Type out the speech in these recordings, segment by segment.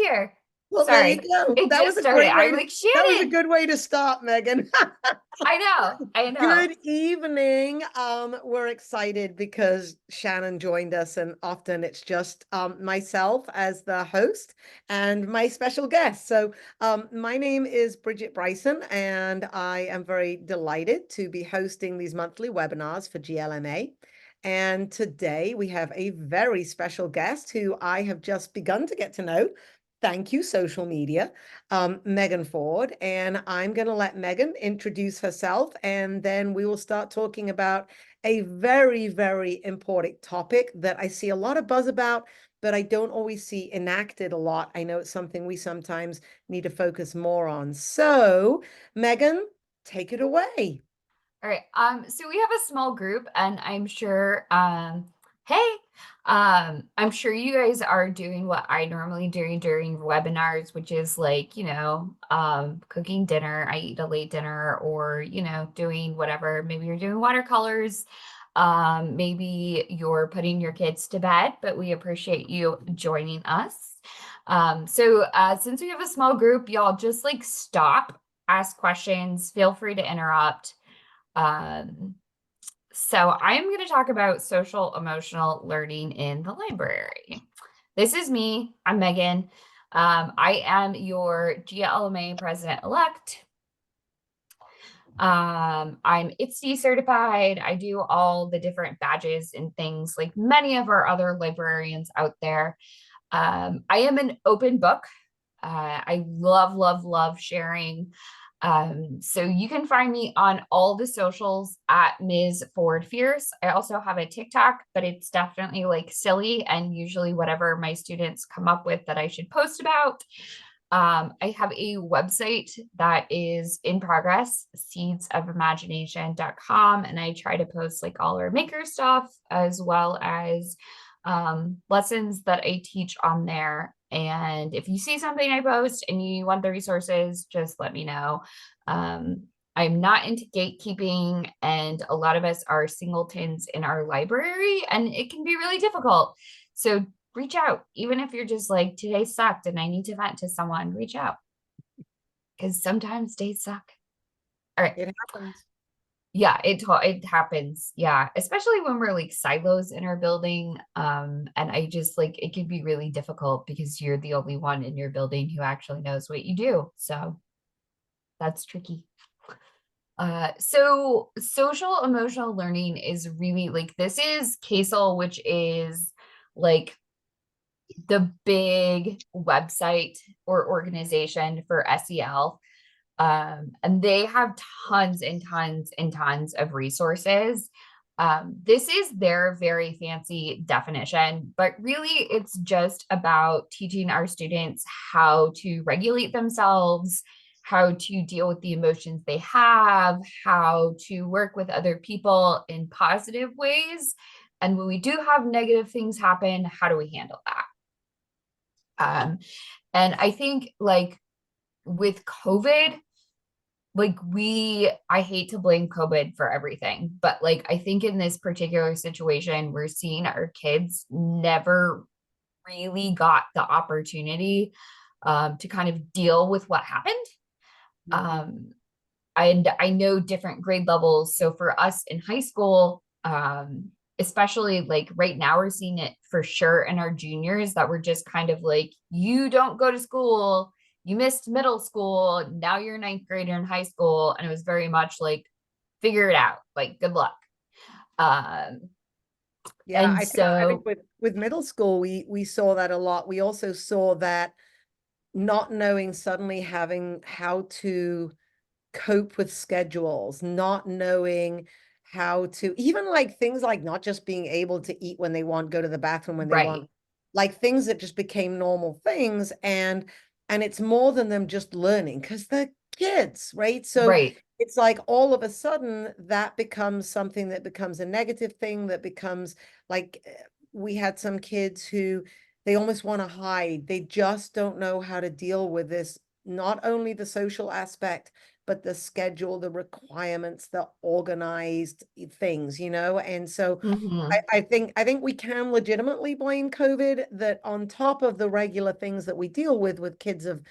here. Well, there you Sorry, go. it just started. I'm like, That was a Shannon. good way to start, Megan. I know, I know. Good evening. We're excited because Shannon joined us, and often it's just myself as the host and my special guest. So, my name is Bridget Bryson, and I am very delighted to be hosting these monthly webinars for GLMA. And today we have a very special guest who I have just begun to get to know. Thank you, social media, Meggan Ford. And I'm going to let Meggan introduce herself, and then we will start talking about a very, very important topic that I see a lot of buzz about, but I don't always see enacted a lot. I know it's something we sometimes need to focus more on. So, Meggan, take it away. All right. So we have a small group, and I'm sure, hey, I'm sure you guys are doing what I normally do during webinars, which is like, cooking dinner. I eat a late dinner, or, doing whatever. Maybe you're doing watercolors. Maybe you're putting your kids to bed, but we appreciate you joining us. Since we have a small group, y'all just like stop, ask questions, feel free to interrupt. So I'm going to talk about social emotional learning in the library. This is me. I'm Megan. I am your GLMA president-elect. I'm ITSE certified. I do all the different badges and things like many of our other librarians out there. I am an open book. I love, love, love sharing. So you can find me on all the socials at Ms. Ford Fierce. I also have a TikTok, but it's definitely like silly and usually whatever my students come up with that I should post about. I have a website that is in progress, seedsofImagination.com, and I try to post like all our maker stuff as well as lessons that I teach on there. And if you see something I post and you want the resources, just let me know. I'm not into gatekeeping, and a lot of us are singletons in our library, and it can be really difficult. So reach out, even if you're just like, today sucked and I need to vent to someone, reach out because sometimes days suck. All right. It happens. Yeah, it happens. Yeah, especially when we're like silos in our building. And I just like it can be really difficult because you're the only one in your building who actually knows what you do. So that's tricky. So social emotional learning is really like this is CASEL, which is like the big website or organization for SEL. And they have tons and tons and tons of resources. This is their very fancy definition, but really it's just about teaching our students how to regulate themselves, how to deal with the emotions they have, how to work with other people in positive ways. And when we do have negative things happen, how do we handle that? And I think like with COVID, like I hate to blame COVID for everything, but like I think in this particular situation, we're seeing our kids never really got the opportunity to kind of deal with what happened. Mhm. Um, and I know different grade levels. So for us in high school, especially like right now, we're seeing it for sure in our juniors that we're just kind of like, you don't go to school, you missed middle school, now you're a ninth grader in high school. And it was very much like, figure it out, like, good luck. Um, Yeah, and I think so, with middle school we saw that a lot. We also saw that not knowing, suddenly having how to cope with schedules, not knowing how to even like things like not just being able to eat when they want, go to the bathroom when they right, want, like things that just became normal things. And it's more than them just learning because they're kids, right? So right, it's like all of a sudden that becomes something that becomes a negative thing that becomes like we had some kids who they almost want to hide. They just don't know how to deal with this, not only the social aspect, but the schedule, the requirements, the organized things, and so Mhm. I think we can legitimately blame COVID, that on top of the regular things that we deal with kids of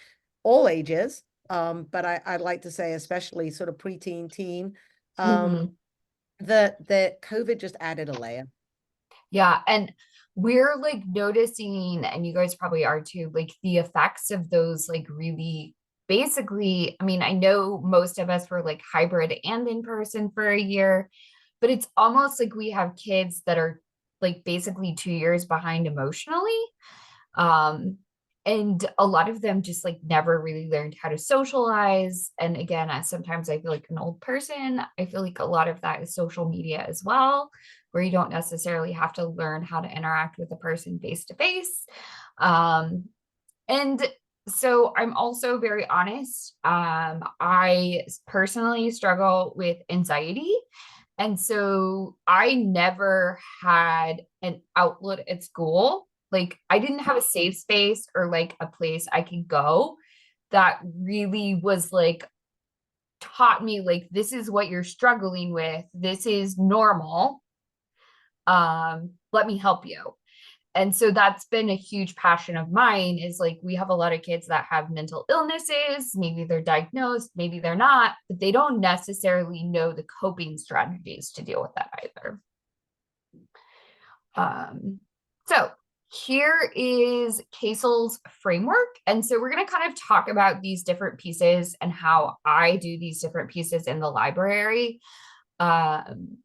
all ages, but I'd like to say especially sort of preteen, teen, Mhm. that COVID just added a layer. Yeah, and we're like noticing, and you guys probably are too, like the effects of those like really basically, I mean, I know most of us were like hybrid and in person for a year, but it's almost like we have kids that are like basically 2 years behind emotionally. Um, and a lot of them just like never really learned how to socialize. And again, sometimes I feel like an old person. I feel like a lot of that is social media as well, where you don't necessarily have to learn how to interact with a person face to face. And so I'm also very honest. I personally struggle with anxiety. And so I never had an outlet at school. Like I didn't have a safe space or like a place I could go that really was like taught me like this is what you're struggling with. This is normal. Let me help you. And so that's been a huge passion of mine is like we have a lot of kids that have mental illnesses, maybe they're diagnosed, maybe they're not, but they don't necessarily know the coping strategies to deal with that either. um, so here is Kasel's framework. And so we're going to kind of talk about these different pieces and how I do these different pieces in the library.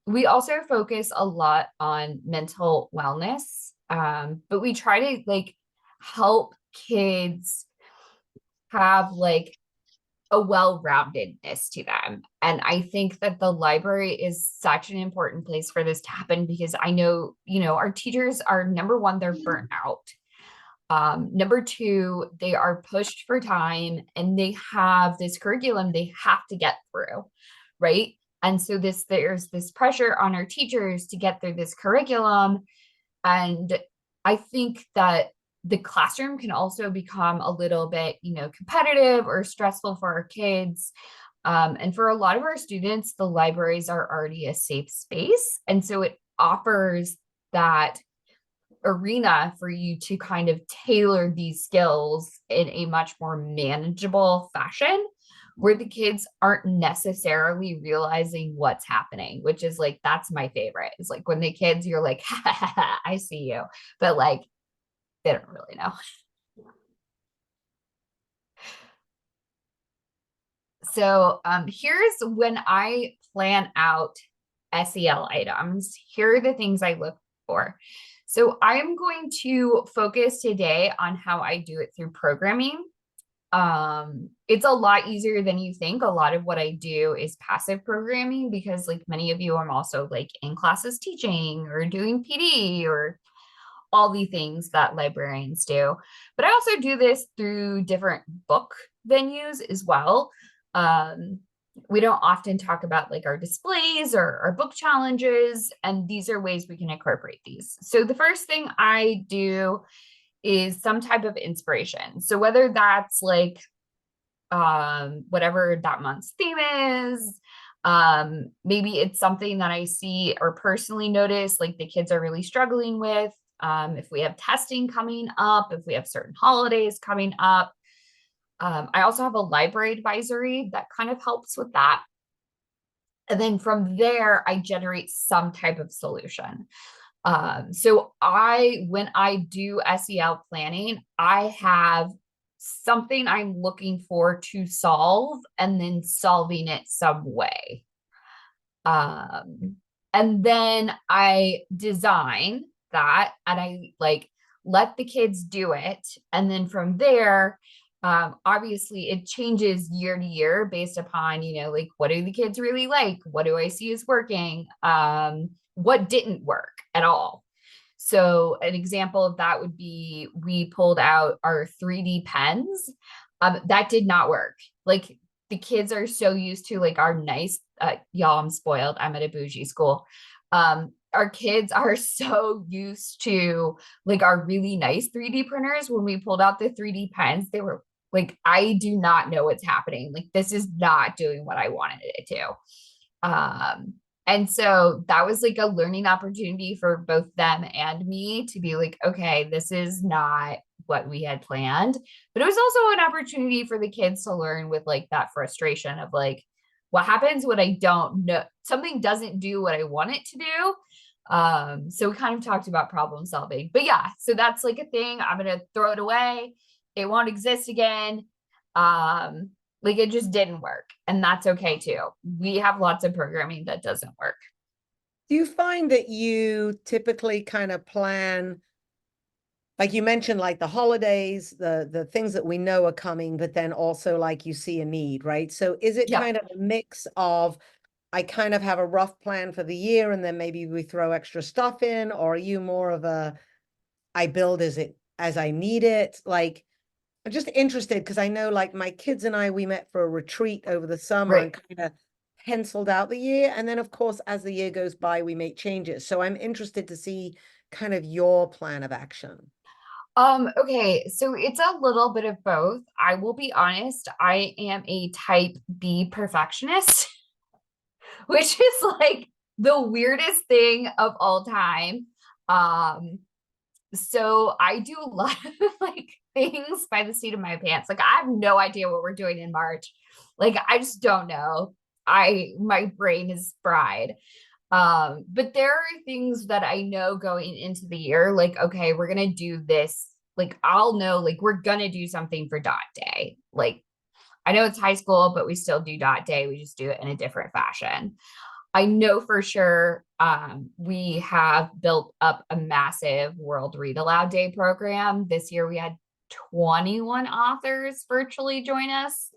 We also focus a lot on mental wellness, but we try to like help kids have like a well-roundedness to them. And I think that the library is such an important place for this to happen because I know, our teachers are number one, they're burnt out. Number two, they are pushed for time and they have this curriculum they have to get through, right? And so there's this pressure on our teachers to get through this curriculum. And I think that the classroom can also become a little bit, competitive or stressful for our kids. And for a lot of our students, the libraries are already a safe space. And so it offers that arena for you to kind of tailor these skills in a much more manageable fashion where the kids aren't necessarily realizing what's happening, which is like, that's my favorite. It's like when the kids, you're like, ha, ha, ha, I see you, but like, they don't really know. So here's when I plan out SEL items. Here are the things I look for. So I'm going to focus today on how I do it through programming. It's a lot easier than you think. A lot of what I do is passive programming because like many of you, I'm also like in classes teaching or doing PD or all the things that librarians do. But I also do this through different book venues as well. Um, we don't often talk about like our displays or our book challenges, and these are ways we can incorporate these. So the first thing I do is some type of inspiration. So whether that's like whatever that month's theme is, maybe it's something that I see or personally notice like the kids are really struggling with. If we have testing coming up, if we have certain holidays coming up. I also have a library advisory that kind of helps with that. And then from there, I generate some type of solution. So when I do SEL planning, I have something I'm looking for to solve and then solving it some way. Um, and then I design that and I like let the kids do it. And then from there, obviously it changes year to year based upon, like what do the kids really like? What do I see is working? What didn't work at all? So an example of that would be we pulled out our 3D pens. That did not work. Like the kids are so used to like our nice, y'all, I'm spoiled. I'm at a bougie school. Our kids are so used to like our really nice 3D printers. When we pulled out the 3D pens, they were Like, I do not know what's happening. Like, this is not doing what I wanted it to. And so that was like a learning opportunity for both them and me to be like, okay, this is not what we had planned. But it was also an opportunity for the kids to learn with like that frustration of like, what happens when I don't know something doesn't do what I want it to do. So we kind of talked about problem solving. But yeah, so that's like a thing. I'm gonna throw it away. It won't exist again. Like it just didn't work. And that's okay too. We have lots of programming that doesn't work. Do you find that you typically kind of plan, like you mentioned, like the holidays, the things that we know are coming, but then also like you see a need, right? So is it Yep. kind of a mix of I kind of have a rough plan for the year and then maybe we throw extra stuff in, or are you more of a I build as I need it? Like I'm just interested because I know like my kids and I we met for a retreat over the summer Right. and kind of penciled out the year. And then of course, as the year goes by, we make changes. So I'm interested to see kind of your plan of action. Okay, so it's a little bit of both. I will be honest, I am a type B perfectionist, which is like the weirdest thing of all time. Um, so I do a lot of like things by the seat of my pants. Like I have no idea what we're doing in March. Like I just don't know. My brain is fried. But there are things that I know going into the year, like, okay, we're gonna do this. Like, I'll know, like, we're gonna do something for dot day. Like, I know it's high school, but we still do dot day. We just do it in a different fashion. I know for sure we have built up a massive World Read Aloud Day program. This year we had 21 authors virtually join us.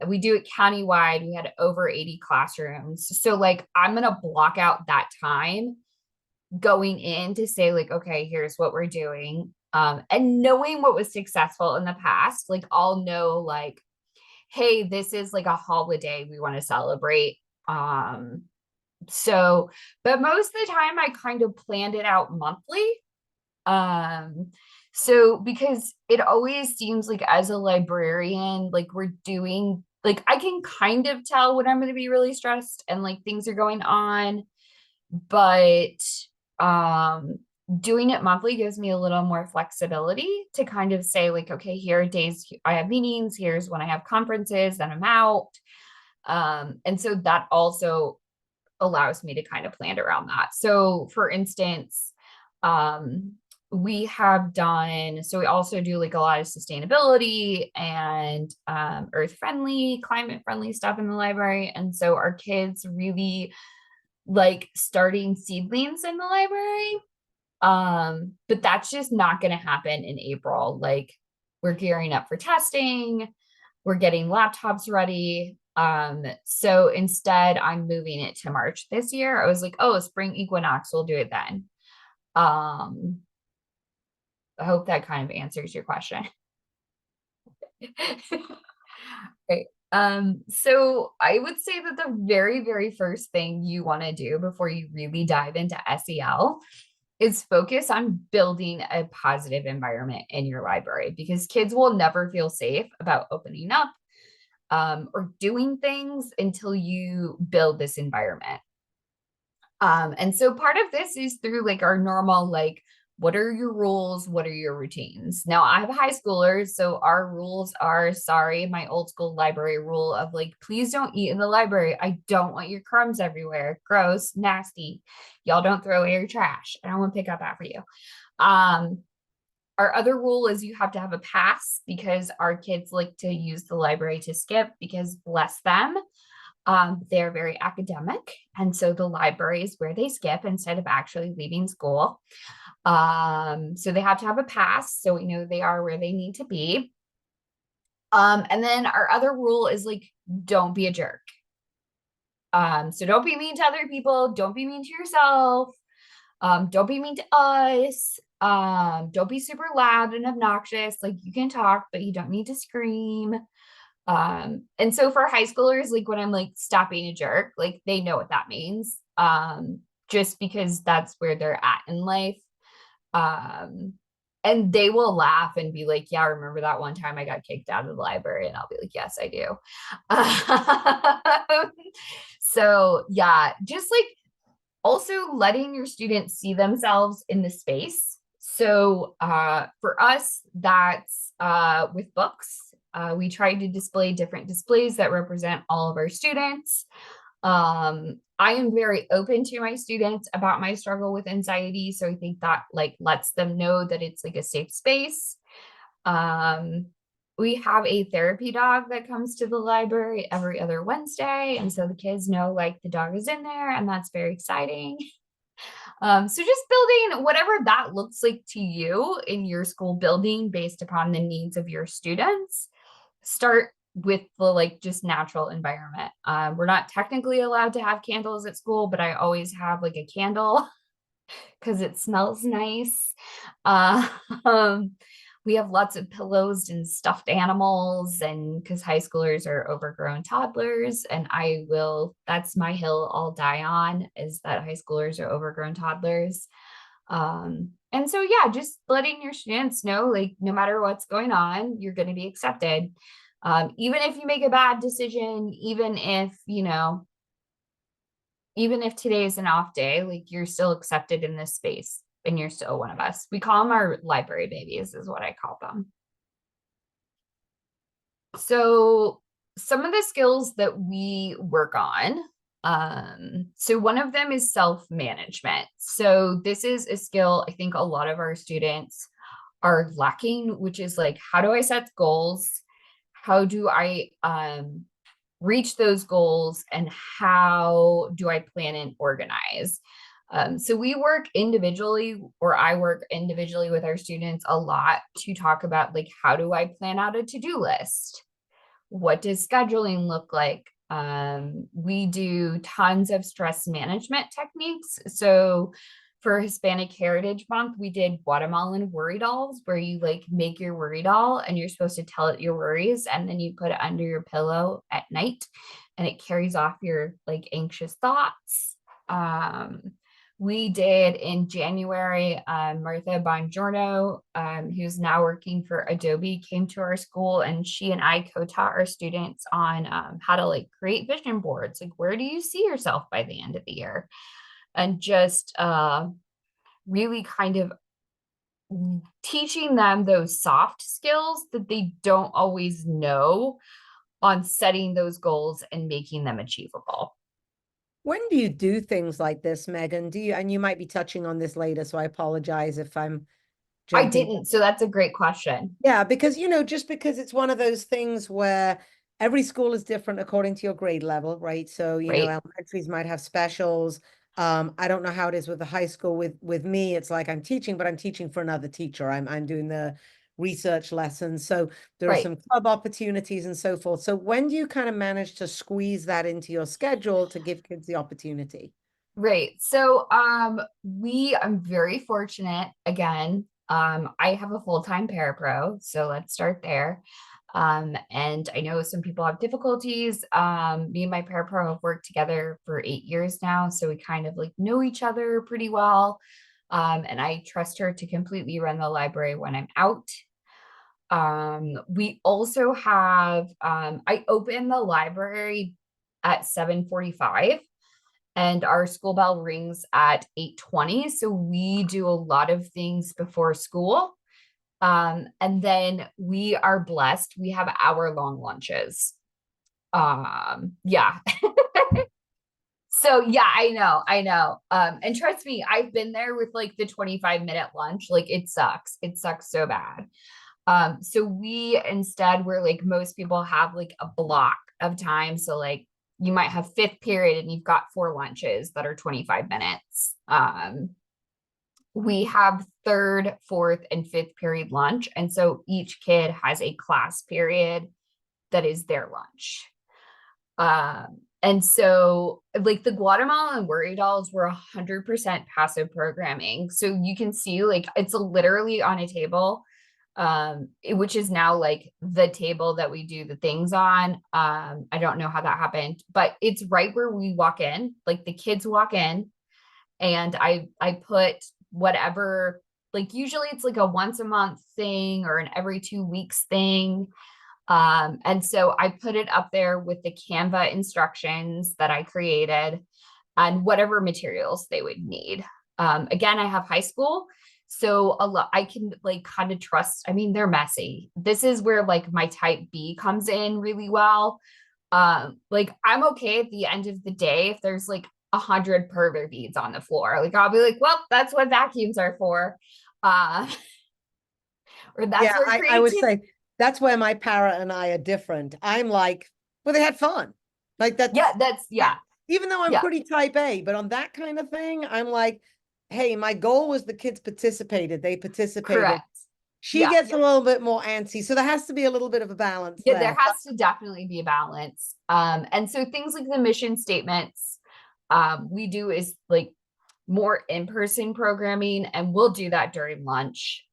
We do it countywide. We had over 80 classrooms. So, like, I'm going to block out that time going in to say, like, okay, here's what we're doing. And knowing what was successful in the past, like, I'll know, like, hey, this is like a holiday we want to celebrate. Um, so, but most of the time I kind of planned it out monthly. Um, so because it always seems like as a librarian, like we're doing like I can kind of tell when I'm going to be really stressed and like things are going on, but um doing it monthly gives me a little more flexibility to kind of say like okay, here are days I have meetings, here's when I have conferences, then I'm out. And so that also allows me to kind of plan around that. So for instance, um, we have done, so we also do like a lot of sustainability and earth friendly, climate friendly stuff in the library. And so our kids really like starting seedlings in the library. But that's just not going to happen in April. Like we're gearing up for testing, we're getting laptops ready. So instead I'm moving it to March this year. I was like, oh, spring equinox, we'll do it then. Um, I hope that kind of answers your question. Right. So I would say that the very, very first thing you want to do before you really dive into SEL is focus on building a positive environment in your library because kids will never feel safe about opening up or doing things until you build this environment. And so part of this is through like our normal, like, what are your rules? What are your routines? Now, I have high schoolers, so our rules are sorry, my old school library rule of like, please don't eat in the library. I don't want your crumbs everywhere. Gross, nasty. Y'all don't throw away your trash. I don't want to pick up after you. Um, our other rule is you have to have a pass because our kids like to use the library to skip because bless them. They're very academic. And so the library is where they skip instead of actually leaving school. So they have to have a pass. So we know they are where they need to be. And then our other rule is like, don't be a jerk. So don't be mean to other people. Don't be mean to yourself. Don't be mean to us. Don't be super loud and obnoxious. Like you can talk, but you don't need to scream. And so for high schoolers, like when I'm like stop being a jerk, like they know what that means. Just because that's where they're at in life. Um, and they will laugh and be like, yeah, remember that one time I got kicked out of the library? And I'll be like, yes, I do. So yeah, just like also letting your students see themselves in the space. So for us, that's with books. We try to display different displays that represent all of our students. I am very open to my students about my struggle with anxiety. So I think that like lets them know that it's like a safe space. Um, we have a therapy dog that comes to the library every other Wednesday. And so the kids know like the dog is in there, and that's very exciting. So just building whatever that looks like to you in your school building based upon the needs of your students. Start with the like just natural environment. We're not technically allowed to have candles at school, but I always have like a candle because it smells nice. Uh, um, we have lots of pillows and stuffed animals, and because high schoolers are overgrown toddlers, and that's my hill I'll die on, is that high schoolers are overgrown toddlers. And so, yeah, just letting your students know, like, no matter what's going on, you're going to be accepted. Even if you make a bad decision, even if today is an off day, like you're still accepted in this space and you're still one of us. We call them our library babies, is what I call them. So some of the skills that we work on. So one of them is self-management. So this is a skill I think a lot of our students are lacking, which is like, how do I set goals? How do I reach those goals, and how do I plan and organize? So we work individually, or I work individually with our students a lot to talk about like, how do I plan out a to-do list? What does scheduling look like? We do tons of stress management techniques. So for Hispanic Heritage Month, we did Guatemalan worry dolls, where you like make your worry doll and you're supposed to tell it your worries, and then you put it under your pillow at night and it carries off your like anxious thoughts. We did in January, Martha Bongiorno, who's now working for Adobe, came to our school, and she and I co-taught our students on how to like create vision boards. Like, where do you see yourself by the end of the year? And just really kind of teaching them those soft skills that they don't always know on setting those goals and making them achievable. When do you do things like this, Megan? And you might be touching on this later, so I apologize if I'm I jumping. didn't, so that's a great question. Yeah, because just because it's one of those things where every school is different according to your grade level, right? So, Right, elementaries might have specials. I don't know how it is with the high school. With me, it's like I'm teaching, but I'm teaching for another teacher. I'm doing the research lessons. So there are right. some club opportunities and so forth. So when do you kind of manage to squeeze that into your schedule to give kids the opportunity? Right. So I'm very fortunate again. I have a full-time parapro, so let's start there. And I know some people have difficulties. Me and my parapro have worked together for 8 years now, so we kind of like know each other pretty well. And I trust her to completely run the library when I'm out. We also have I open the library at 7:45, and our school bell rings at 8:20. So we do a lot of things before school. And then we are blessed. We have hour-long lunches. Yeah. So yeah, I know. And trust me, I've been there with like the 25-minute lunch. Like it sucks. It sucks so bad. So we instead, where like most people have like a block of time. So like you might have fifth period and you've got 4 lunches that are 25 minutes. We have third, fourth, and fifth period lunch. And so each kid has a class period that is their lunch. And so like the Guatemalan worry dolls were 100% passive programming. So you can see like it's literally on a table, which is now like the table that we do the things on. I don't know how that happened, but it's right where we walk in, like the kids walk in, and I put whatever like usually it's like a once a month thing or an every 2 weeks thing. And so I put it up there with the Canva instructions that I created and whatever materials they would need. Again, I have high school, so a lot I can like kind of trust. I mean, they're messy. This is where like my type B comes in really well. Like I'm okay at the end of the day if there's like 100 pervert beads on the floor. Like I'll be like, well, that's what vacuums are for. Uh, or Yeah, that's where I would creativity. say that's where my parrot and I are different. I'm like, well, they had fun. Like Yeah, that's, that's yeah. yeah, Even though I'm yeah, pretty type A, but on that kind of thing, I'm like, hey, my goal was the kids participated. They participated. correct. She Yeah, gets a little bit more antsy. So there has to be a little bit of a balance yeah, there there. has to definitely be a balance. And so things like the mission statements, we do is like more in-person programming, and we'll do that during lunch.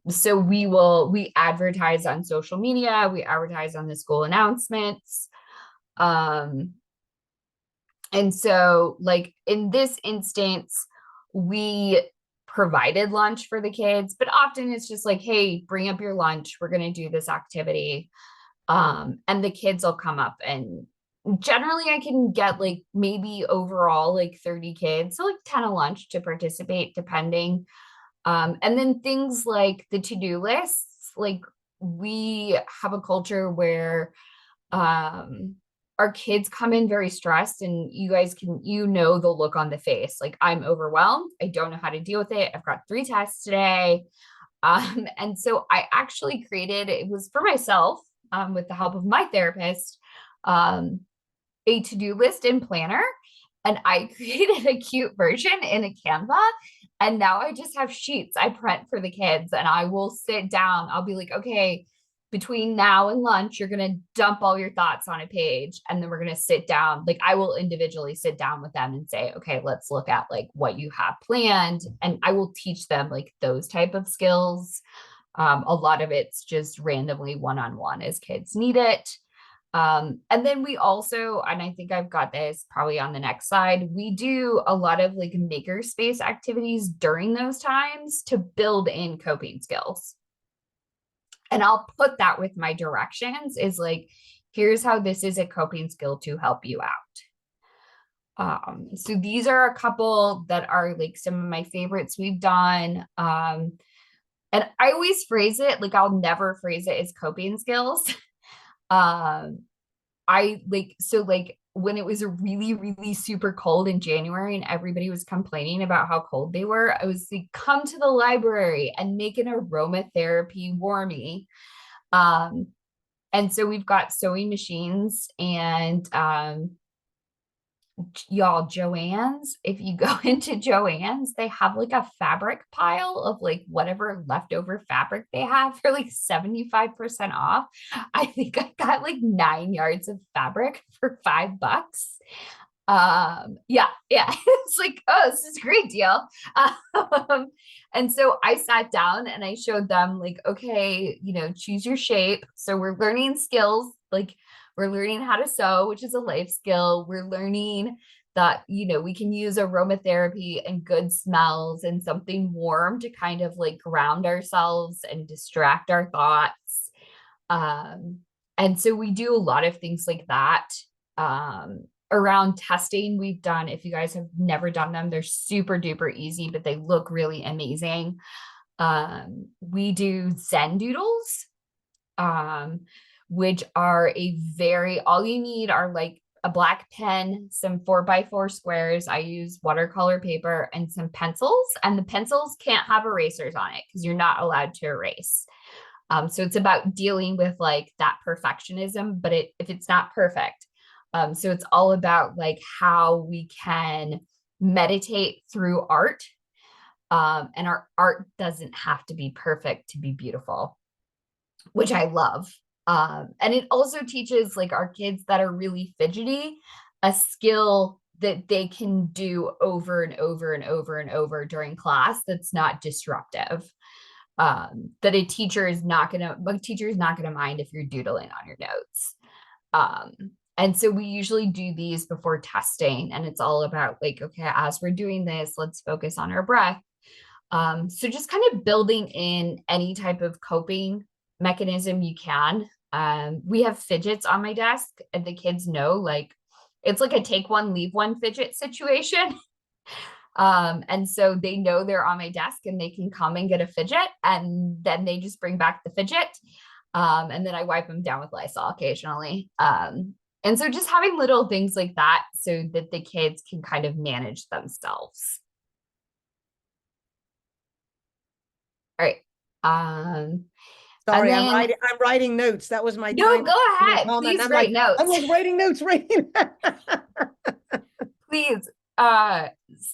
So we advertise on social media, we advertise on the school announcements. Um, and so like in this instance, we provided lunch for the kids, but often it's just like, hey, bring up your lunch. We're going to do this activity. And the kids will come up, and generally I can get like maybe overall like 30 kids, so like 10 a lunch to participate depending. And then things like the to-do lists, like we have a culture where um our kids come in very stressed, and you guys can, the look on the face, like I'm overwhelmed, I don't know how to deal with it, I've got 3 tests today. And so I actually created, it was for myself, with the help of my therapist, um, a to-do list and planner. And I created a cute version in a Canva. And now I just have sheets I print for the kids, and I will sit down. I'll be like, okay, between now and lunch, you're going to dump all your thoughts on a page. And then we're going to sit down. Like I will individually sit down with them and say, okay, let's look at like what you have planned. And I will teach them like those type of skills. A lot of it's just randomly one-on-one as kids need it. And then we also, and I think I've got this probably on the next slide, we do a lot of like makerspace activities during those times to build in coping skills. And I'll put that with my directions is like, here's how this is a coping skill to help you out. So these are a couple that are like some of my favorites we've done. And I always phrase it like I'll never phrase it as coping skills. um, I like, so like when it was really, really super cold in January and everybody was complaining about how cold they were, I was like, come to the library and make an aromatherapy warmie. Um, and so we've got sewing machines and y'all, Joann's, if you go into Joann's, they have like a fabric pile of like whatever leftover fabric they have for like 75% off. I think I got like 9 yards of fabric for $5. Yeah, it's like, oh, this is a great deal. um, and so I sat down and I showed them like, okay, choose your shape. So we're learning skills, like we're learning how to sew, which is a life skill. We're learning that we can use aromatherapy and good smells and something warm to kind of like ground ourselves and distract our thoughts. And so we do a lot of things like that. Around testing, we've done, if you guys have never done them, they're super duper easy, but they look really amazing. We do Zen doodles, which are all you need are like a black pen, some 4x4 squares. I use watercolor paper and some pencils, and the pencils can't have erasers on it because you're not allowed to erase. So it's about dealing with like that perfectionism, but if it's not perfect. So it's all about like how we can meditate through art. And our art doesn't have to be perfect to be beautiful, which I love. And it also teaches like our kids that are really fidgety a skill that they can do over and over and over and over during class that's not disruptive. That a teacher is not gonna mind if you're doodling on your notes. And so we usually do these before testing, and it's all about like, okay, as we're doing this, let's focus on our breath. So just kind of building in any type of coping mechanism you can. We have fidgets on my desk, and the kids know, like, it's like a take one, leave one fidget situation. And so they know they're on my desk and they can come and get a fidget, and then they just bring back the fidget. And then I wipe them down with Lysol occasionally. And so just having little things like that so that the kids can kind of manage themselves. All right. And Sorry, then I'm writing notes. That was my no, time go to ahead. comment. Please I'm write I'm notes. like writing notes, writing. Please.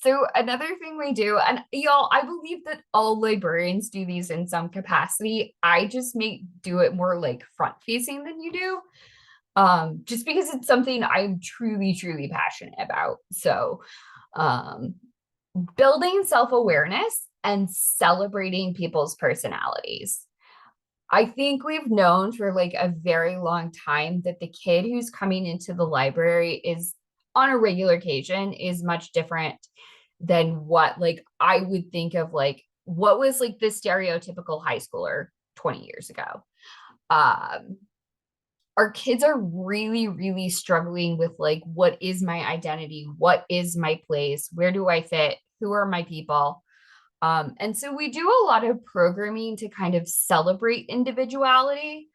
So another thing we do, and y'all, I believe that all librarians do these in some capacity. I just may do it more like front facing than you do. Just because it's something I'm truly, truly passionate about. So, um, building self-awareness and celebrating people's personalities. I think we've known for like a very long time that the kid who's coming into the library is on a regular occasion is much different than what like I would think of like what was like the stereotypical high schooler 20 years ago. Um, our kids are really, really struggling with like, what is my identity? What is my place? Where do I fit? Who are my people? And so we do a lot of programming to kind of celebrate individuality.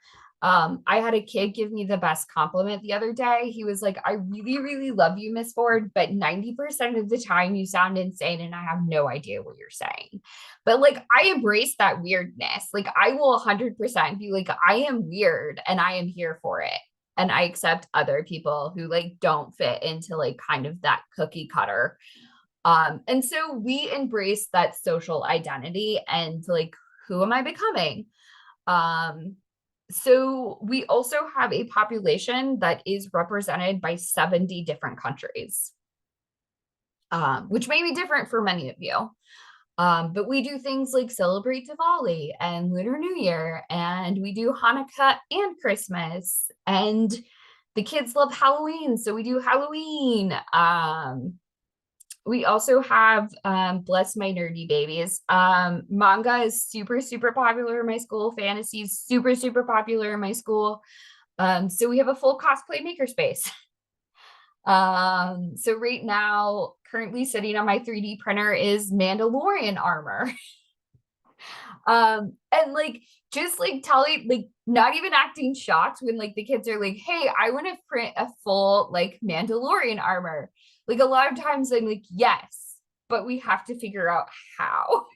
I had a kid give me the best compliment the other day. He was like, I really, really love you, Miss Ford, but 90% of the time you sound insane and I have no idea what you're saying. But like, I embrace that weirdness. Like, I will 100% be like, I am weird and I am here for it. And I accept other people who like don't fit into like kind of that cookie cutter. And so we embrace that social identity and like, who am I becoming? Um, so we also have a population that is represented by 70 different countries, which may be different for many of you. But we do things like celebrate Diwali and Lunar New Year, and we do Hanukkah and Christmas, and the kids love Halloween, so we do Halloween. We also have bless my nerdy babies. Manga is super, super popular in my school. Fantasy is super, super popular in my school. So we have a full cosplay makerspace. So right now, currently sitting on my 3D printer is Mandalorian armor. And like just like telling, like not even acting shocked when like the kids are like, hey, I want to print a full like Mandalorian armor. Like a lot of times I'm like, yes, but we have to figure out how.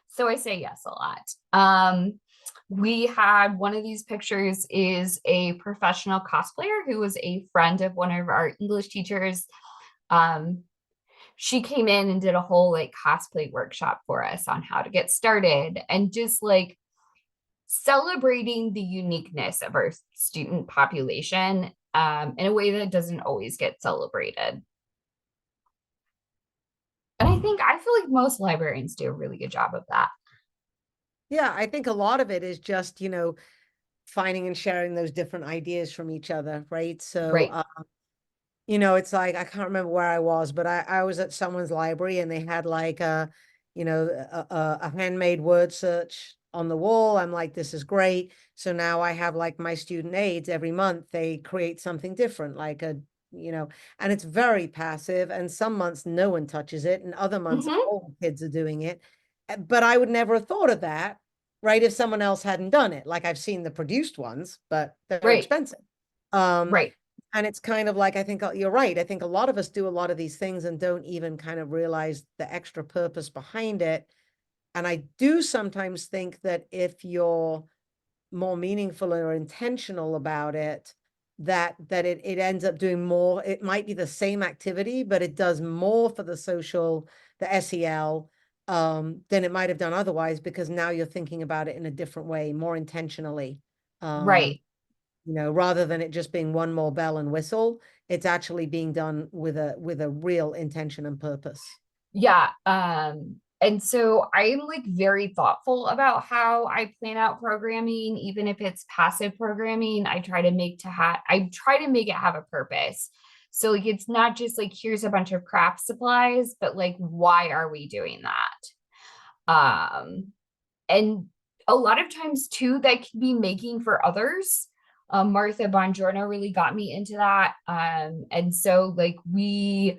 So I say yes a lot. We had one of these pictures is a professional cosplayer who was a friend of one of our English teachers. Um, she came in and did a whole like cosplay workshop for us on how to get started and just like celebrating the uniqueness of our student population in a way that doesn't always get celebrated. And I feel like most librarians do a really good job of that. Yeah, I think a lot of it is just, finding and sharing those different ideas from each other, right? So, Right. it's like I can't remember where I was, but I was at someone's library and they had like a handmade word search on the wall. I'm like, this is great. So now I have like my student aides every month, they create something different, like and it's very passive. And some months no one touches it, and other months Mm-hmm. all the kids are doing it. But I would never have thought of that, right? If someone else hadn't done it. Like I've seen the produced ones, but they're Right. expensive. Um, Right. and it's kind of like, I think you're right. I think a lot of us do a lot of these things and don't even kind of realize the extra purpose behind it. And I do sometimes think that if you're more meaningful or intentional about it, that it ends up doing more. It might be the same activity, but it does more for the social, the SEL, than it might have done otherwise, because now you're thinking about it in a different way, more intentionally. Right. Rather than it just being one more bell and whistle, it's actually being done with a real intention and purpose. Yeah. And so I'm like very thoughtful about how I plan out programming, even if it's passive programming. I try to make it have a purpose. So like it's not just like here's a bunch of craft supplies, but like why are we doing that? Um, and a lot of times too, that can be making for others. Martha Bongiorno really got me into that. And so like we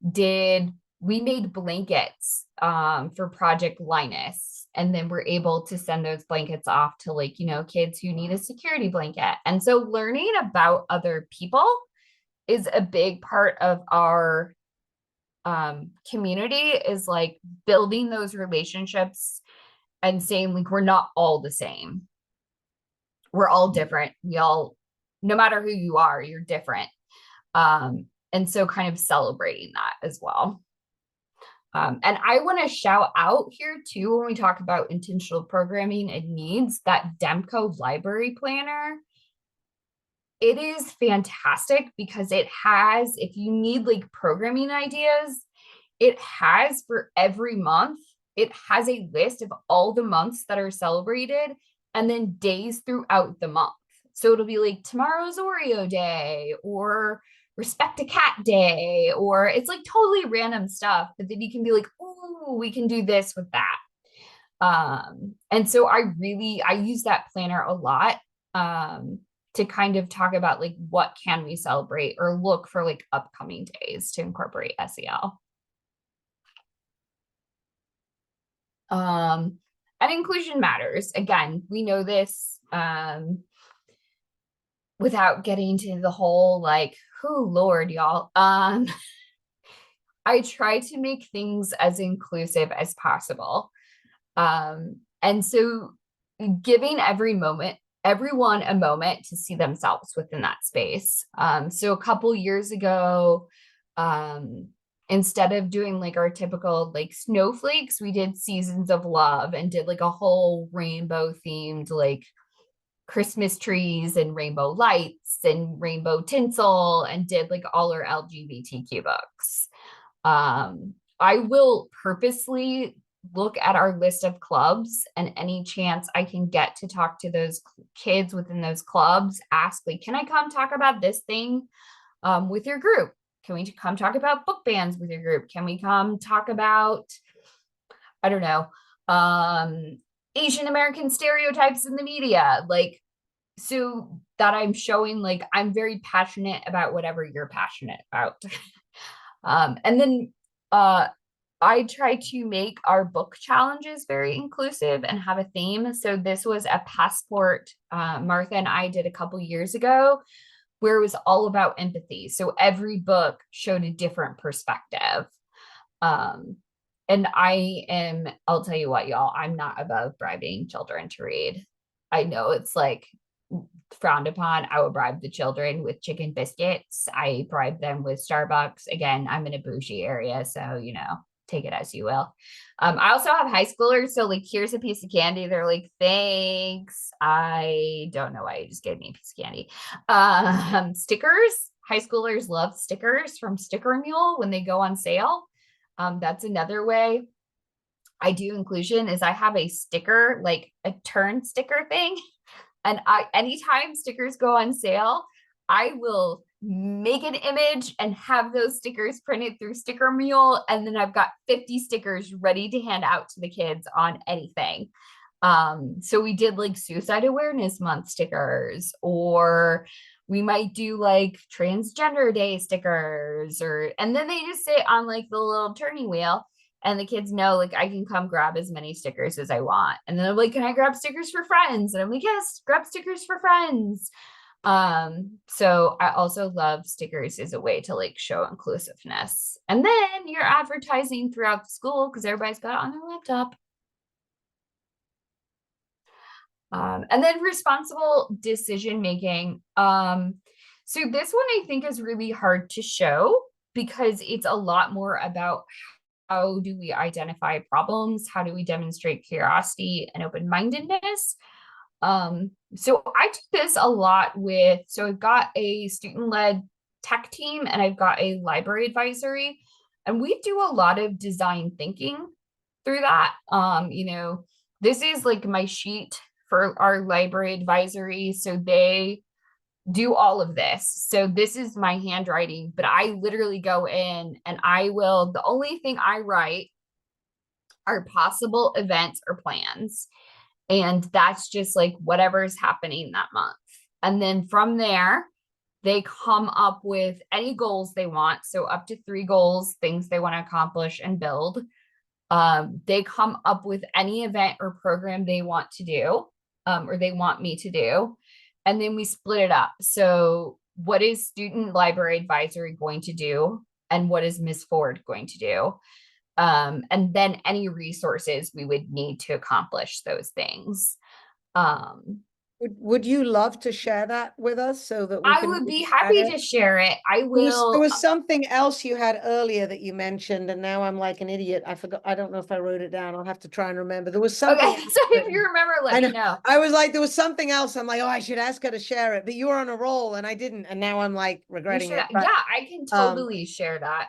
made blankets for Project Linus. And then we're able to send those blankets off to like, kids who need a security blanket. And so learning about other people is a big part of our community, is like building those relationships and saying like we're not all the same. We're all different. No matter who you are, you're different. And so kind of celebrating that as well. And I want to shout out here too, when we talk about intentional programming and needs, that Demco library planner. It is fantastic because it has, if you need like programming ideas, it has for every month, it has a list of all the months that are celebrated and then days throughout the month. So it'll be like tomorrow's Oreo day or respect a cat day, or it's like totally random stuff, but then you can be like, oh, we can do this with that. And so I use that planner a lot to kind of talk about like what can we celebrate or look for like upcoming days to incorporate SEL. And inclusion matters. Again, we know this without getting to the whole like, oh Lord, y'all. I try to make things as inclusive as possible. And so giving everyone a moment to see themselves within that space. So a couple years ago, instead of doing like our typical like snowflakes, we did seasons of love and did like a whole rainbow themed like Christmas trees and rainbow lights and rainbow tinsel, and did like all our LGBTQ books. I will purposely look at our list of clubs, and any chance I can get to talk to those kids within those clubs, ask like, can I come talk about this thing with your group? Can we come talk about book bans with your group? Can we come talk about, I don't know, Asian American stereotypes in the media? Like, so that I'm showing like I'm very passionate about whatever you're passionate about. And then I try to make our book challenges very inclusive and have a theme. So this was a passport Martha and I did a couple years ago, where it was all about empathy. So every book showed a different perspective. And I'll tell you what, y'all, I'm not above bribing children to read. I know it's like frowned upon. I would bribe the children with chicken biscuits. I bribe them with Starbucks. Again, I'm in a bougie area, so take it as you will. I also have high schoolers, so like, here's a piece of candy. They're like, thanks. I don't know why you just gave me a piece of candy. Stickers. High schoolers love stickers from Sticker Mule when they go on sale. That's another way I do inclusion, is I have a sticker, like a turn sticker thing. And anytime stickers go on sale, I will make an image and have those stickers printed through Sticker Mule. And then I've got 50 stickers ready to hand out to the kids on anything. So we did like Suicide Awareness Month stickers, or we might do like Transgender Day stickers, and then they just sit on like the little turning wheel. And the kids know, like, I can come grab as many stickers as I want. And then they're like, can I grab stickers for friends? And I'm like, yes, grab stickers for friends. So I also love stickers as a way to like show inclusiveness. And then you're advertising throughout the school because everybody's got it on their laptop. And then responsible decision making. So this one I think is really hard to show because it's a lot more about how do we identify problems? How do we demonstrate curiosity and open-mindedness? So I do this a lot so I've got a student-led tech team and I've got a library advisory, and we do a lot of design thinking through that. This is like my sheet for our library advisory. So they do all of this. So this is my handwriting, but I literally go in and the only thing I write are possible events or plans. And that's just like whatever's happening that month. And then from there, they come up with any goals they want. So up to 3 goals, things they want to accomplish and build. They come up with any event or program they want to do, or they want me to do. And then we split it up. So what is student library advisory going to do? And what is Miss Ford going to do? And then any resources we would need to accomplish those things. Um, Would you love to share that with us so that we I can would look be at happy it? to share it. I There will. was something else you had earlier that you mentioned, and now I'm like an idiot. I forgot. I don't know if I wrote it down. I'll have to try and remember. There was Okay, something else so if you written. remember, let I me know. know. I was like, there was something else. I'm like, oh, I should ask her to share it, but you were on a roll and I didn't, and now I'm like You regretting should, it. yeah, But I can um, totally share that.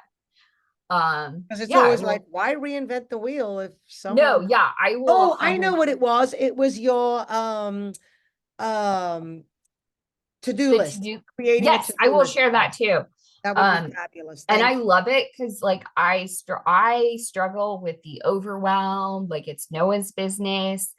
because it's Yeah, I always like, will. why reinvent the wheel if No, someone? yeah, I will Oh, I know 100. what it was. It was your um to-do The to list, do. creating a Yes, I to-do will list. share that too. That would be Um, fabulous. and I Thank you. love it because like I struggle with the overwhelm, like it's no one's business.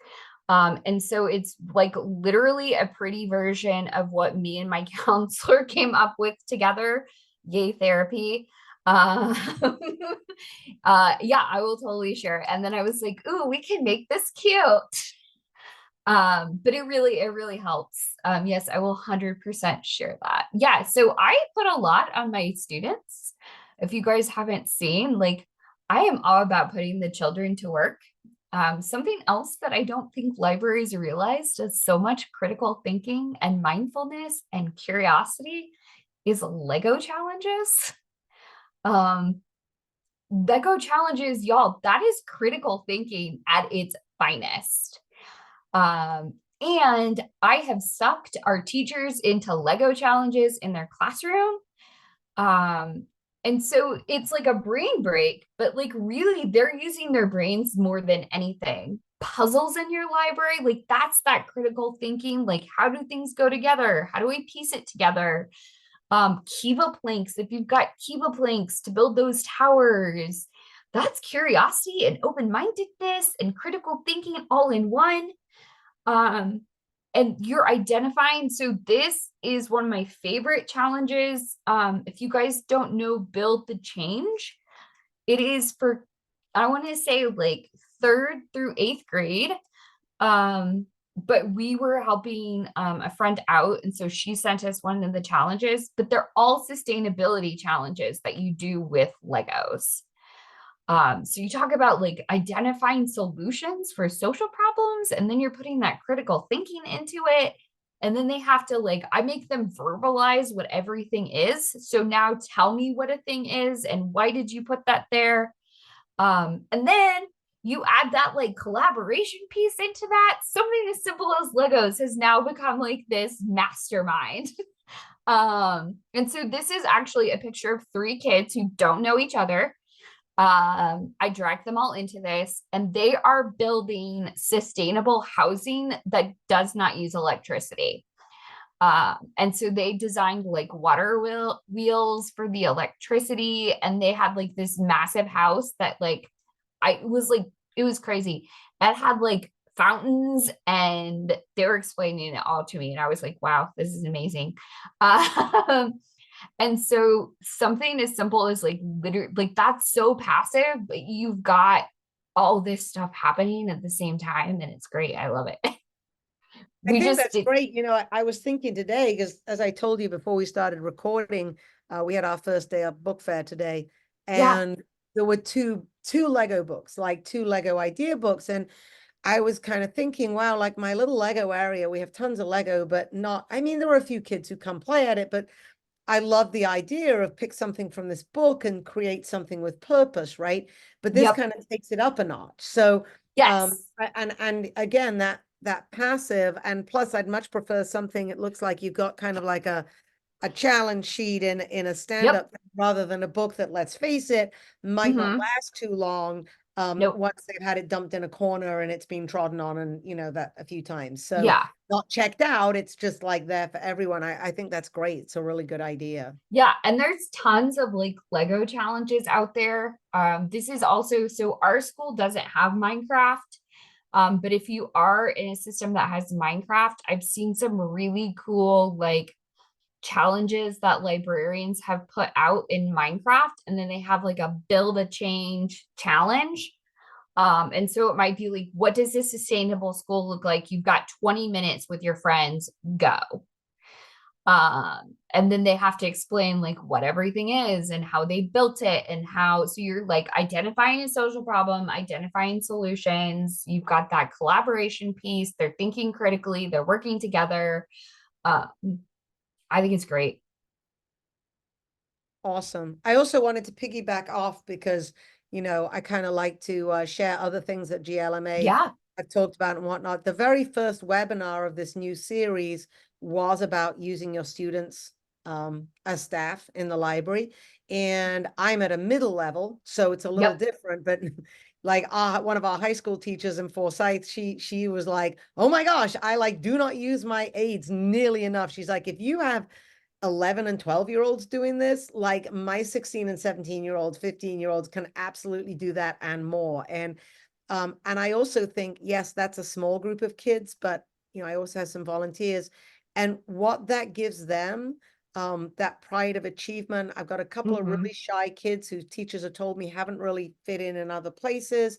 And so it's like literally a pretty version of what me and my counselor came up with together. Yay, therapy. Um, yeah, I will totally share it. And then I was like, ooh, we can make this cute. But it really helps. Yes, I will 100% share that. Yeah, so I put a lot on my students. If you guys haven't seen, like I am all about putting the children to work. Something else that I don't think libraries realized is so much critical thinking and mindfulness and curiosity is Lego challenges. Um, Lego challenges, y'all, that is critical thinking at its finest. And I have sucked our teachers into Lego challenges in their classroom. Um, and so it's like a brain break, but like really they're using their brains more than anything. Puzzles in your library, like that's that critical thinking. Like, how do things go together? How do we piece it together? Kiva planks, if you've got Kiva planks to build those towers, that's curiosity and open-mindedness and critical thinking all in one. um and you're identifying, so this is one of my favorite challenges. If you guys don't know build the change, it is for, I want to say like 3rd through 8th grade. But we were helping a friend out, and so she sent us one of the challenges, but they're all sustainability challenges that you do with Legos. So you talk about like identifying solutions for social problems, and then you're putting that critical thinking into it. And then they have to like, I make them verbalize what everything is. So now tell me what a thing is and why did you put that there? And then you add that like collaboration piece into that. Something as simple as Legos has now become like this mastermind. And so this is actually a picture of 3 kids who don't know each other. I dragged them all into this, and they are building sustainable housing that does not use electricity. And so they designed like wheels for the electricity, and they had like this massive house that like I was like, it was crazy. It had like fountains, and they were explaining it all to me, and I was like, wow, this is amazing. And so something as simple as like literally like that's so passive, but you've got all this stuff happening at the same time, and it's great. I love it. I We think just that's did, great. I was thinking today, because as I told you before we started recording, we had our first day of book fair today, yeah, and there were two Lego books, like 2 Lego idea books. And I was kind of thinking, wow, like my little Lego area, we have tons of Lego, but not, I mean, there are a few kids who come play at it, but I love the idea of pick something from this book and create something with purpose, right? But this yep, kind of takes it up a notch. So, yes, and again, that passive, and plus I'd much prefer something, it looks like you've got kind of like a challenge sheet in a yep, stand-up rather than a book that, let's face it, might not mm-hmm, last too long. Nope. once they've had it dumped in a corner and it's been trodden on and that a few times. So Yeah. not checked out, it's just like there for everyone. I think that's great. It's a really good idea. Yeah, and there's tons of like Lego challenges out there. This is also, so our school doesn't have Minecraft. But if you are in a system that has Minecraft, I've seen some really cool like challenges that librarians have put out in Minecraft, and then they have like a build a change challenge. And so it might be like, what does a sustainable school look like? You've got 20 minutes with your friends, go. And then they have to explain like what everything is and how they built it and how, so you're like identifying a social problem, identifying solutions, you've got that collaboration piece, they're thinking critically, they're working together. uh, I think it's great. Awesome. I also wanted to piggyback off because, I kind of like to share other things that GLMA Yeah. I've talked about and whatnot. The very first webinar of this new series was about using your students as staff in the library. And I'm at a middle level, so it's a little Yep. different, but like one of our high school teachers in Forsyth, she was like, oh my gosh, I like do not use my aids nearly enough. She's like, if you have 11 and 12-year-olds doing this, like my 16 and 17-year-olds, 15-year-olds can absolutely do that and more. And I also think, yes, that's a small group of kids, but I also have some volunteers, and what that gives them, that pride of achievement. I've got a couple of Mm-hmm. really shy kids whose teachers have told me haven't really fit in other places.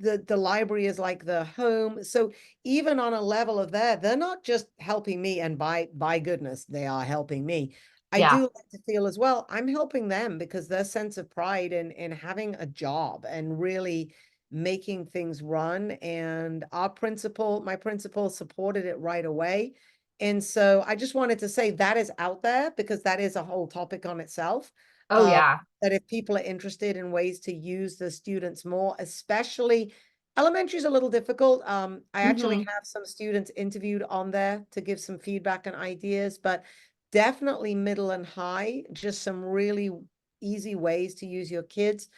The library is like the home. So even on a level of that, they're not just helping me, and by goodness, they are helping me. I Yeah. do like to feel as well, I'm helping them because their sense of pride in having a job and really making things run. And my principal supported it right away. And so I just wanted to say that is out there because that is a whole topic on itself. Oh Uh, yeah. that if people are interested in ways to use the students more, especially elementary is a little difficult. I actually Mm-hmm. have some students interviewed on there to give some feedback and ideas, but definitely middle and high, just some really easy ways to use your kids.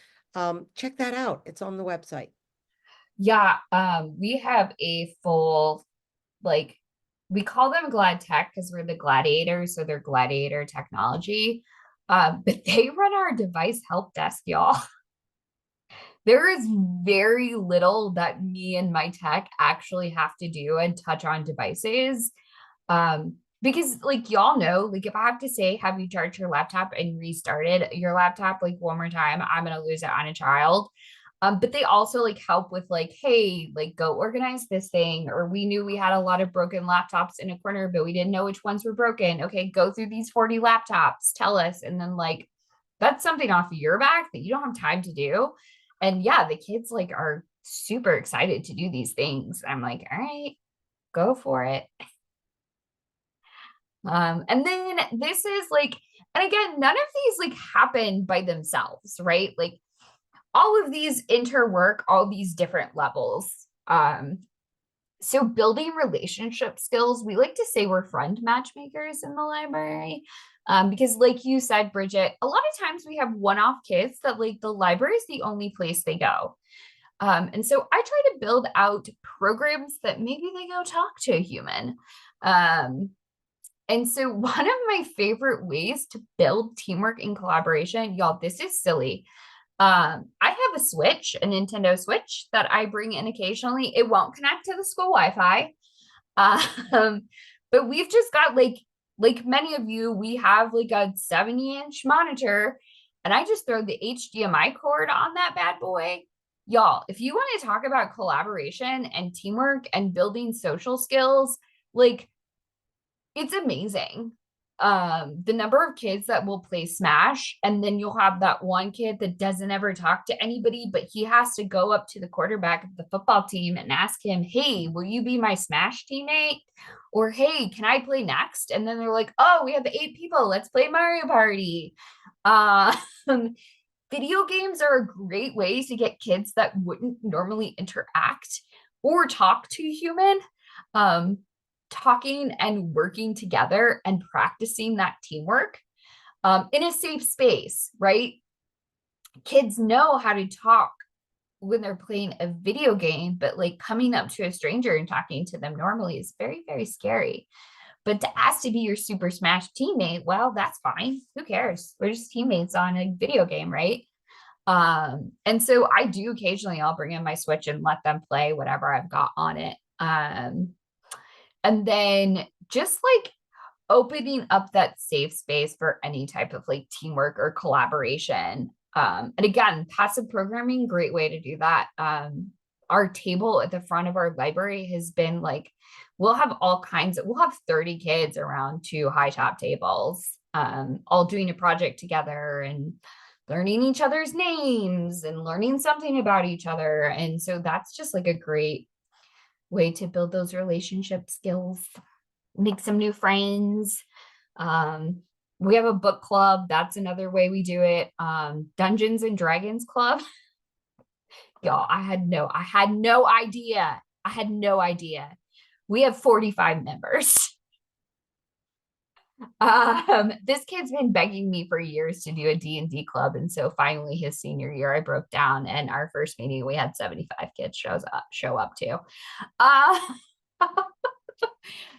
Check that out. It's on the website. Yeah. We have a full, like, we call them Glad Tech because we're the gladiators, so they're gladiator technology. But they run our device help desk, y'all. There is very little that me and my tech actually have to do and touch on devices. Because like y'all know, like if I have to say, have you charged your laptop and restarted your laptop like one more time, I'm gonna lose it on a child. But they also like help with like, hey, like go organize this thing, or we knew we had a lot of broken laptops in a corner, but we didn't know which ones were broken. Okay, go through these 40 laptops, tell us, and then like that's something off of your back that you don't have time to do. And yeah, the kids like are super excited to do these things. I'm like, all right, go for it. And then this is like, and again, none of these like happen by themselves, right? Like all of these interwork all these different levels. So building relationship skills, we like to say we're friend matchmakers in the library. Because like you said, Bridget, a lot of times we have one-off kids that like the library is the only place they go. And so I try to build out programs that maybe they go talk to a human. Um, and so one of my favorite ways to build teamwork and collaboration, y'all, this is silly. I have a Switch, a Nintendo Switch that I bring in occasionally. It won't connect to the school Wi-Fi. Um, but we've just got like many of you, we have like a 70-inch monitor, and I just throw the HDMI cord on that bad boy. Y'all, if you want to talk about collaboration and teamwork and building social skills, like it's amazing. The number of kids that will play Smash, and then you'll have that one kid that doesn't ever talk to anybody, but he has to go up to the quarterback of the football team and ask him, hey, will you be my Smash teammate? Or hey, can I play next? And then they're like, oh, we have 8 people, let's play Mario Party. um Video games are a great way to get kids that wouldn't normally interact or talk to a human, um, talking and working together and practicing that teamwork in a safe space, right? Kids know how to talk when they're playing a video game, but like coming up to a stranger and talking to them normally is very, very scary. But to ask to be your Super Smash teammate, well, that's fine. Who cares? We're just teammates on a video game, right? And so I do occasionally I'll bring in my Switch and let them play whatever I've got on it. And then just like opening up that safe space for any type of like teamwork or collaboration. And again, passive programming, great way to do that. Our table at the front of our library has been like, we'll have all kinds of, we'll have 30 kids around two high top tables, all doing a project together and learning each other's names and learning something about each other. And so that's just like a great way to build those relationship skills, make some new friends. Um, we have a book club. That's another way we do it. Dungeons and Dragons Club. Y'all, I had no idea. I had no idea. We have 45 members. This kid's been begging me for years to do a D&D club. And so finally his senior year, I broke down, and our first meeting, we had 75 kids show up too. Uh,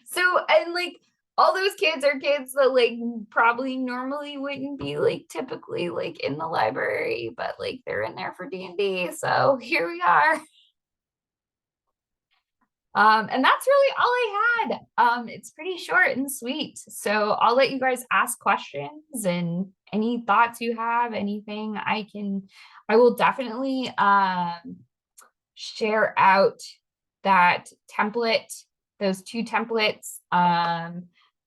so, and like, all those kids are kids that like probably normally wouldn't be like typically like in the library, but like they're in there for D&D. So here we are. And that's really all I had. It's pretty short and sweet. So I'll let you guys ask questions and any thoughts you have, anything I will definitely share out that template, those two templates.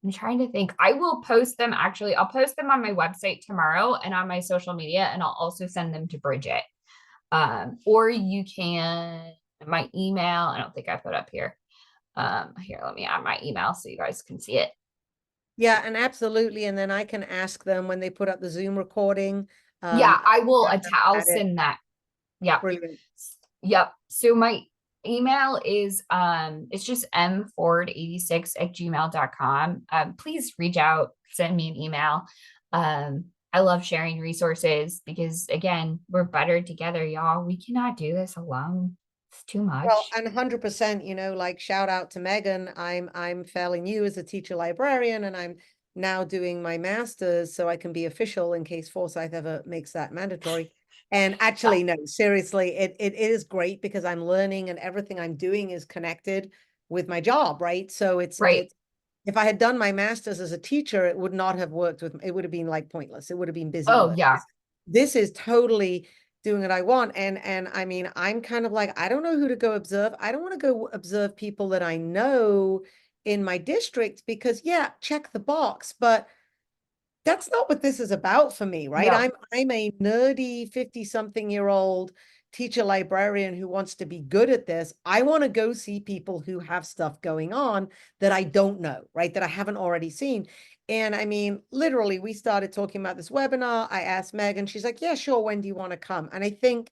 I'm trying to think. I will post them actually. I'll post them on my website tomorrow and on my social media, and I'll also send them to Bridget. Or you can, my email, I don't think I put up here. Here, let me add my email so you guys can see it. Yeah, and absolutely. And then I can ask them when they put up the Zoom recording. Yeah, I will I'll At it. send that. Yep. Brilliant. Yep. So my email is it's just mford86@gmail.com. Please reach out, send me an email. I love sharing resources because again, we're better together, y'all. We cannot do this alone. It's too Well, much. and 100%, like shout out to Megan. I'm failing you as a teacher librarian, and I'm now doing my master's so I can be official in case Forsyth ever makes that mandatory. And actually, no, seriously, it is great because I'm learning and everything I'm doing is connected with my job, right? So it's Right. if I had done my master's as a teacher, it would not have worked with it would have been like pointless. It would have been busy Oh work. yeah. This is totally doing what I want. And I mean, I'm kind of like, I don't know who to go observe. I don't want to go observe people that I know in my district because yeah, check the box, but that's not what this is about for me, right? No. I'm a nerdy 50-something-year-old teacher librarian who wants to be good at this. I want to go see people who have stuff going on that I don't know, right? That I haven't already seen. And I mean, literally, we started talking about this webinar. I asked Megan, she's like, yeah, sure. When do you want to come? And I think,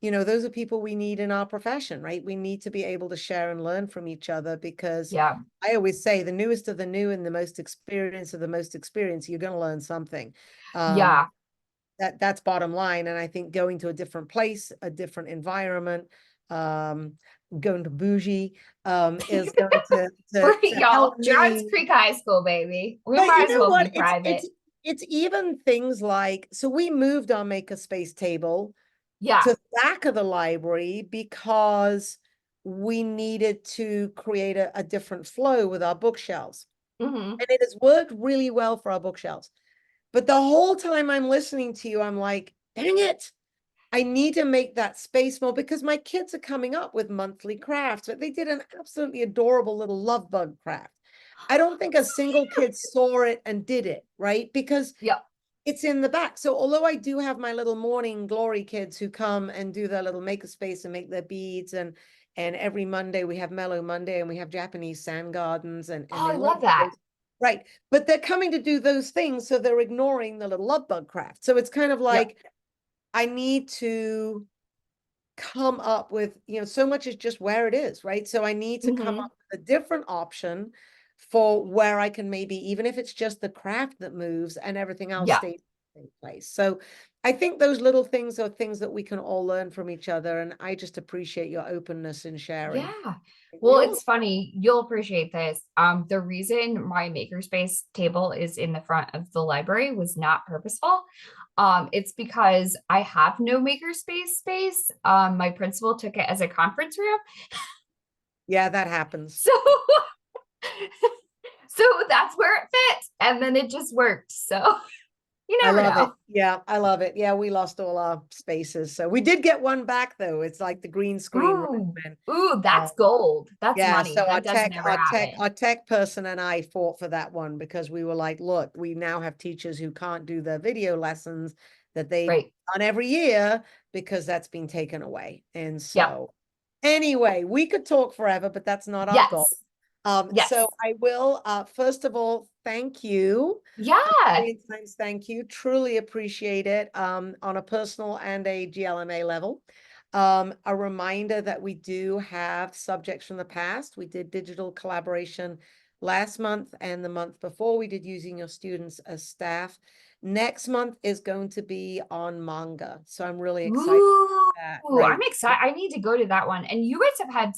those are people we need in our profession, right? We need to be able to share and learn from each other because Yeah. I always say the newest of the new and the most experienced of the most experienced, you're going to learn something. Yeah. That's bottom line. And I think going to a different place, a different environment, going to bougie, is going to Y'all, help Johns me. Creek High School, baby. We But you might as know well what? be private. It's even things like, so we moved our makerspace table Yeah. to the back of the library because we needed to create a different flow with our bookshelves. Hmm. And it has worked really well for our bookshelves. But the whole time I'm listening to you, I'm like, dang it. I need to make that space more because my kids are coming up with monthly crafts. But they did an absolutely adorable little love bug craft. I don't think a single kid saw it and did it, right? Because Yep. it's in the back. So although I do have my little morning glory kids who come and do their little makerspace and make their beads, and every Monday we have Mellow Monday and we have Japanese sand gardens and Oh, they I love love that. those. Right. But they're coming to do those things, so they're ignoring the little love bug craft. So it's kind of Yep. like I need to come up with, so much is just where it is, right? So I need to come Hmm. up with a different option for where I can maybe, even if it's just the craft that moves and everything else Yeah. stays in place. So I think those little things are things that we can all learn from each other. And I just appreciate your openness in sharing. Yeah. We Well, all, it's funny. You'll appreciate this. The reason my makerspace table is in the front of the library was not purposeful. It's because I have no makerspace space. My principal took it as a conference room. yeah, that happens. So so that's where it fit. And then it just worked. So you I never love it. know. Yeah, I love it. Yeah, we lost all our spaces. So we did get one back though. It's like the green screen room. Ooh, And ooh, that's gold. That's yeah, money. so That does never happen. our tech person and I fought for that one because we were like, look, we now have teachers who can't do the video lessons that they've Right. done every year because that's been taken away. And Yep. so anyway, we could talk forever, but that's not our goal. Yes. So Yes. I will first of all thank you. Yeah. Million times thank you. Truly appreciate it on a personal and a GLMA level. A reminder that we do have subjects from the past. We did digital collaboration last month, and the month before we did using your students as staff. Next month is going to be on manga. So I'm really excited Ooh, about that, I'm right? excited. I need to go to that one. And you guys have had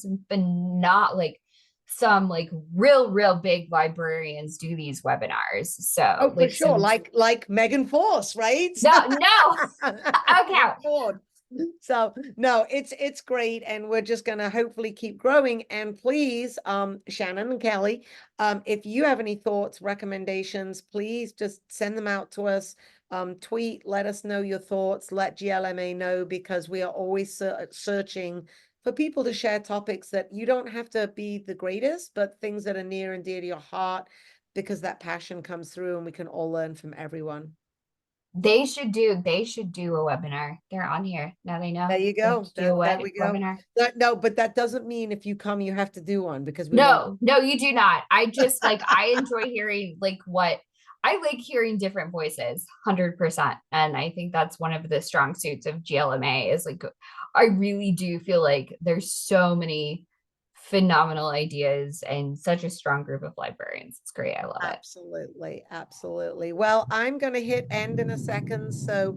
some like real big librarians do these webinars. Oh, So for like sure. some Like Megan Force, right? no. Okay. Megan Ford. So no, it's great, and we're just gonna hopefully keep growing. And please, Shannon and Kelly, if you have any thoughts, recommendations, please just send them out to us. Tweet, let us know your thoughts, let GLMA know, because we are always searching for people to share topics that you don't have to be the greatest, but things that are near and dear to your heart, because that passion comes through and we can all learn from everyone. They should do a webinar. They're on here. Now they There know. you They go. should do a There we go. webinar. No, but that doesn't mean if you come, you have to do one, because we want. No, no, you do not. I just like I enjoy hearing like what I like hearing different voices, 100%. And I think that's one of the strong suits of GLMA is like I really do feel like there's so many phenomenal ideas and such a strong group of librarians. It's great. I love it. Absolutely, absolutely. Well, I'm going to hit end in a second, so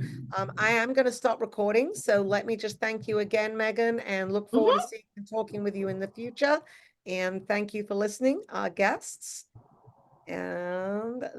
I am going to stop recording. So let me just thank you again, Megan, and look forward to Mhm. seeing and talking with you in the future. And thank you for listening, our guests. And